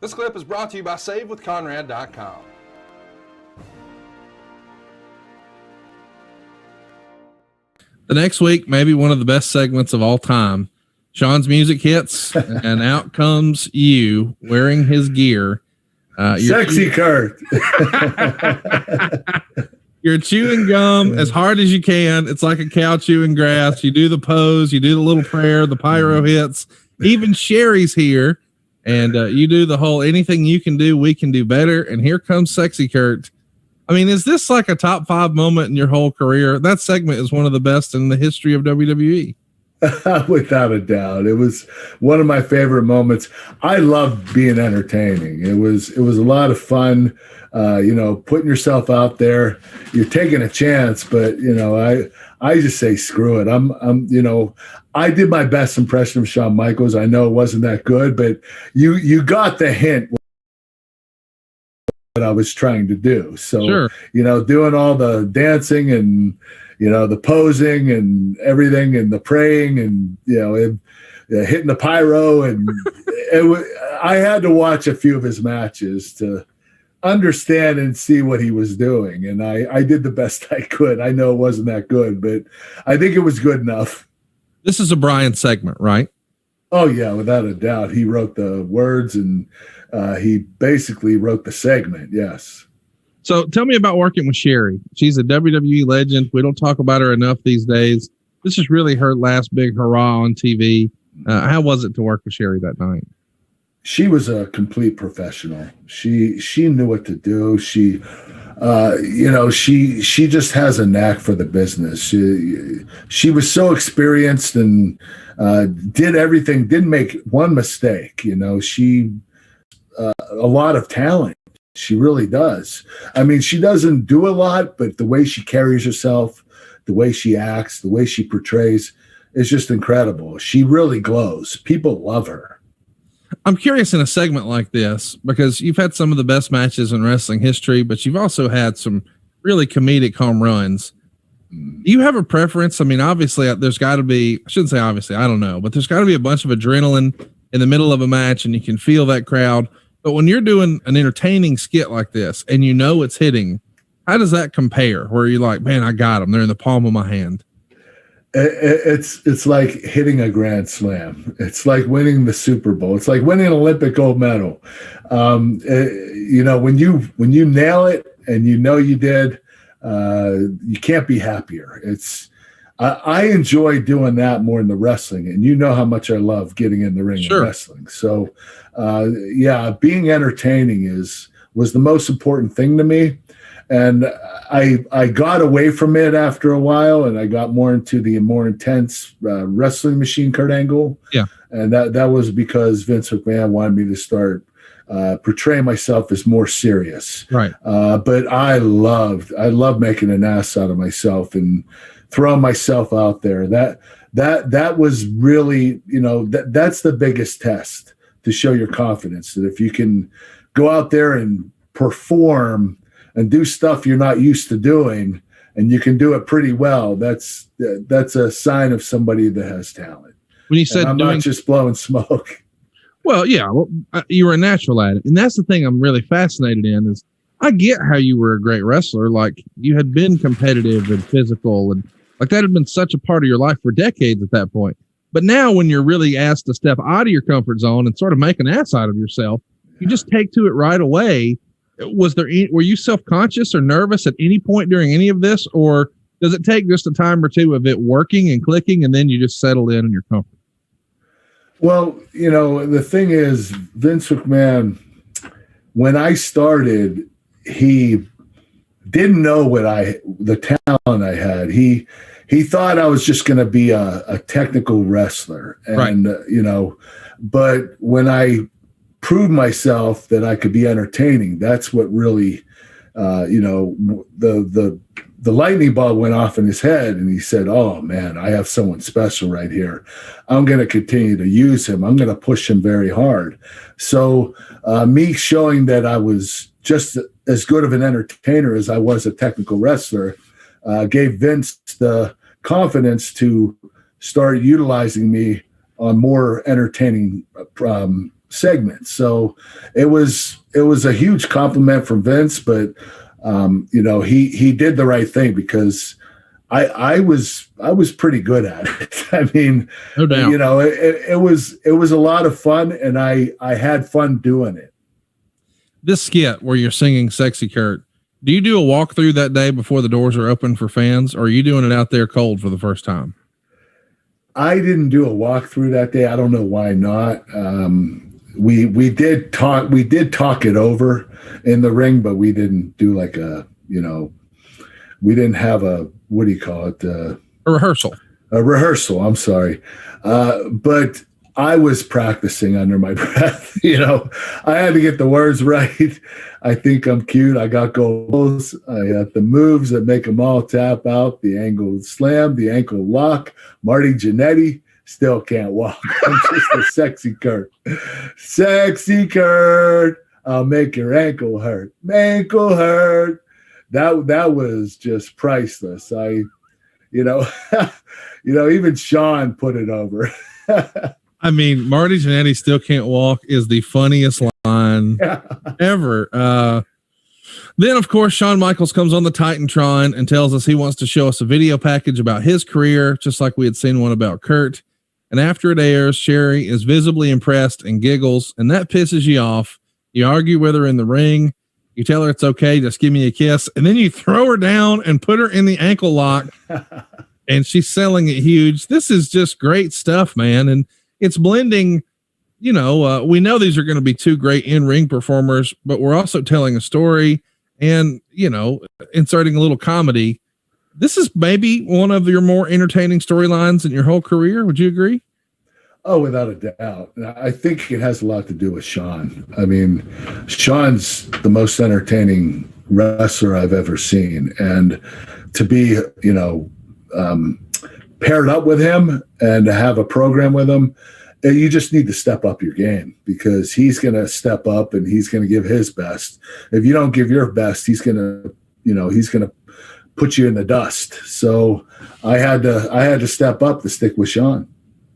This clip is brought to you by SaveWithConrad.com. The next week, maybe one of the best segments of all time. Sean's music hits, and out comes you wearing his gear. Sexy Kurt. You're chewing gum as hard as you can. It's like a cow chewing grass. You do the pose, you do the little prayer, the pyro hits. Even Sherri's here, and you do the whole anything you can do, we can do better. And here comes Sexy Kurt. I mean, is this like a top 5 moment in your whole career? That segment is one of the best in the history of WWE. Without a doubt. It was one of my favorite moments. I loved being entertaining. It was a lot of fun, putting yourself out there. You're taking a chance, but I just say screw it. I did my best impression of Shawn Michaels. I know it wasn't that good, but you got the hint what I was trying to do. So, sure. Doing all the dancing and the posing and everything and the praying and, hitting the pyro. And I had to watch a few of his matches to understand and see what he was doing. And I did the best I could. I know it wasn't that good, but I think it was good enough. This is a Brian segment, right? Oh, yeah, without a doubt. He wrote the words and he basically wrote the segment. Yes. So tell me about working with Sherri. She's a WWE legend. We don't talk about her enough these days. This is really her last big hurrah on TV. How was it to work with Sherri that night? She was a complete professional. She knew what to do. She just has a knack for the business. She was so experienced and did everything, didn't make one mistake. She a lot of talent. She really does. I mean, she doesn't do a lot, but the way she carries herself, the way she acts, the way she portrays is just incredible. She really glows. People love her. I'm curious in a segment like this, because you've had some of the best matches in wrestling history, but you've also had some really comedic home runs. Do you have a preference? I mean, obviously there's got to be, I shouldn't say obviously, I don't know, but there's got to be a bunch of adrenaline in the middle of a match and you can feel that crowd. But when you're doing an entertaining skit like this and it's hitting, how does that compare? Where you're like, man, I got them. They're in the palm of my hand. It's like hitting a grand slam. It's like winning the Super Bowl. It's like winning an Olympic gold medal. When you nail it and you did, you can't be happier. I enjoy doing that more in the wrestling, and how how much I love getting in the ring Sure. and wrestling. So, being entertaining was the most important thing to me. And I got away from it after a while, and I got more into the more intense wrestling machine Kurt Angle. Yeah. And that was because Vince McMahon wanted me to start portraying myself as more serious. Right. But I loved making an ass out of myself and throwing myself out there. That was really, that's the biggest test to show your confidence, that if you can go out there and perform and do stuff you're not used to doing, and you can do it pretty well, that's a sign of somebody that has talent. When you said I'm not just blowing smoke. Well, yeah, you were a natural at it. And that's the thing I'm really fascinated in is I get how you were a great wrestler. Like, you had been competitive and physical, and like that had been such a part of your life for decades at that point. But now when you're really asked to step out of your comfort zone and sort of make an ass out of yourself, you just take to it right away. Were you self-conscious or nervous at any point during any of this, or does it take just a time or two of it working and clicking and then you just settle in your comfort? Well, the thing is, Vince McMahon, when I started, he didn't know the talent I had. He thought I was just going to be a technical wrestler. And, right. But when I proved myself that I could be entertaining, that's what really, the lightning ball went off in his head, and he said, oh man, I have someone special right here. I'm going to continue to use him. I'm going to push him very hard. So me showing that I was just as good of an entertainer as I was a technical wrestler gave Vince the confidence to start utilizing me on more entertaining segments. So it was a huge compliment from Vince, but he did the right thing, because I was pretty good at it. I mean, no doubt. It was a lot of fun, and I had fun doing it. This skit where you're singing Sexy Kurt, do you do a walkthrough that day before the doors are open for fans, or are you doing it out there cold for the first time? I didn't do a walkthrough that day. I don't know why not. We did talk it over in the ring, but we didn't do like we didn't have a, what do you call it? A rehearsal. A rehearsal. I'm sorry. But I was practicing under my breath. I had to get the words right. I think I'm cute. I got goals. I got the moves that make them all tap out. The ankle slam, the ankle lock. Marty Jannetty still can't walk. I'm just a sexy Kurt. Sexy Kurt. I'll make your ankle hurt. Ankle hurt. That was just priceless. Even Sean put it over. I mean, Marty Jannetty still can't walk is the funniest line ever. Then, of course, Shawn Michaels comes on the Titantron and tells us he wants to show us a video package about his career, just like we had seen one about Kurt. And after it airs, Sherri is visibly impressed and giggles, and that pisses you off. You argue with her in the ring. You tell her it's okay, just give me a kiss. And then you throw her down and put her in the ankle lock, and she's selling it huge. This is just great stuff, man. And it's blending, we know these are going to be two great in-ring performers, but we're also telling a story and, inserting a little comedy. This is maybe one of your more entertaining storylines in your whole career. Would you agree? Oh, without a doubt. I think it has a lot to do with Shawn. I mean, Shawn's the most entertaining wrestler I've ever seen. And to be, paired up with him and to have a program with him, you just need to step up your game, because he's going to step up and he's going to give his best. If you don't give your best, he's going to put you in the dust. So I had to step up to stick with Shawn.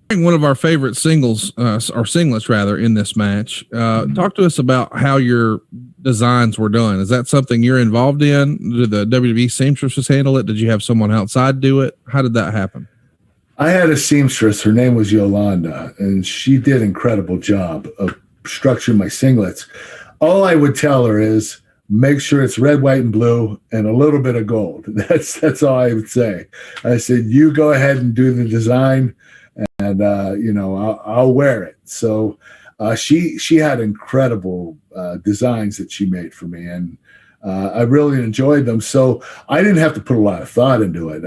One of our favorite singles, or singlets rather, in this match. Talk to us about how your designs were done. Is that something you're involved in? Did the WWE seamstresses handle it? Did you have someone outside do it? How did that happen? I had a seamstress. Her name was Yolanda, and she did an incredible job of structuring my singlets. All I would tell her is make sure it's red, white, and blue, and a little bit of gold. That's all I would say. I said, you go ahead and do the design, and I'll wear it. So she had incredible designs that she made for me, and I really enjoyed them. So I didn't have to put a lot of thought into it.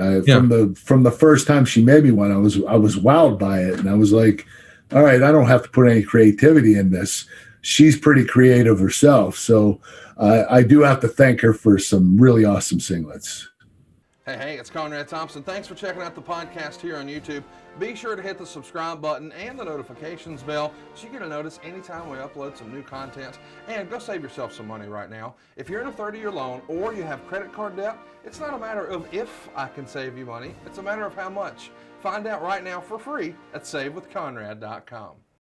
From the first time she made me one, I was wowed by it, and I was like, all right, I don't have to put any creativity in this. She's pretty creative herself. So I do have to thank her for some really awesome singlets. Hey, it's Conrad Thompson. Thanks for checking out the podcast here on YouTube. Be sure to hit the subscribe button and the notifications bell so you get a notice anytime we upload some new content. And go save yourself some money right now. If you're in a 30-year loan or you have credit card debt, it's not a matter of if I can save you money. It's a matter of how much. Find out right now for free at SaveWithConrad.com.